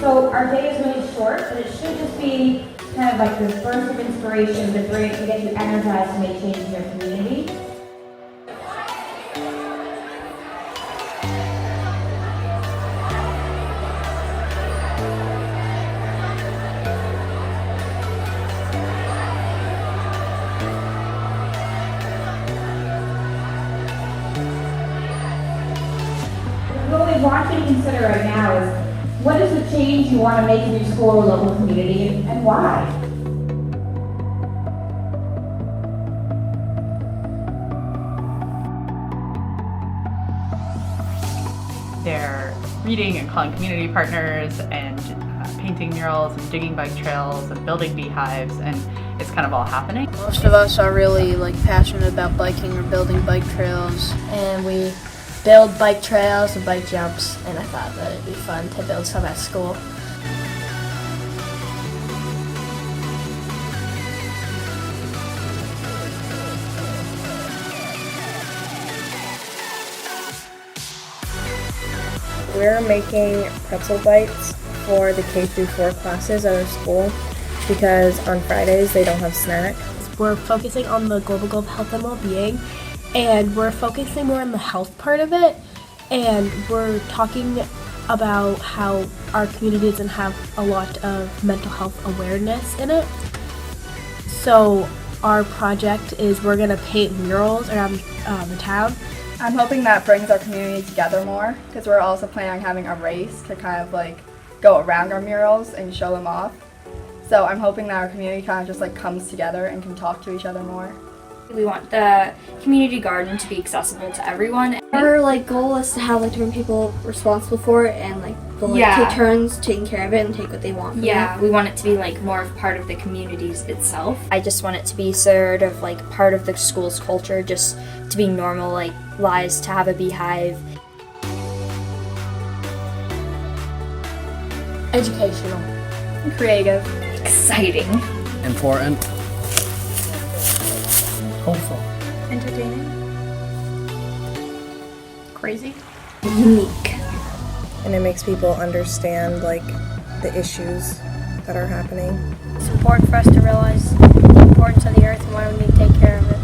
So our day is really short, but it should just be kind of like this burst of inspiration to get you energized to make change in your community. What we want you to consider right now is, what is the change you want to make in your school or local community, and why? They're reading and calling community partners and painting murals and digging bike trails and building beehives, and it's kind of all happening. Most of us are really passionate about biking or building bike trails, and we build bike trails and bike jumps, and I thought that it'd be fun to build some at school. We're making pretzel bites for the K-4 classes at our school because on Fridays they don't have snacks. We're focusing on the global health and well-being, and we're focusing more on the health part of it, and we're talking about how our community doesn't have a lot of mental health awareness in it. So our project is we're going to paint murals around the town. I'm hoping that brings our community together more, because we're also planning on having a race to kind of go around our murals and show them off. So I'm hoping that our community kind of just comes together and can talk to each other more. We want the community garden to be accessible to everyone. Our goal is to have different people responsible for it, and they'll take turns taking care of it and take what they want from it. We want it to be more of part of the communities itself. I just want it to be sort of part of the school's culture, just to be normalized to have a beehive. Educational. Creative. Exciting. Important. Hopeful. Entertaining. Crazy. Unique. And it makes people understand the issues that are happening. It's important for us to realize the importance of the earth and why we need to take care of it.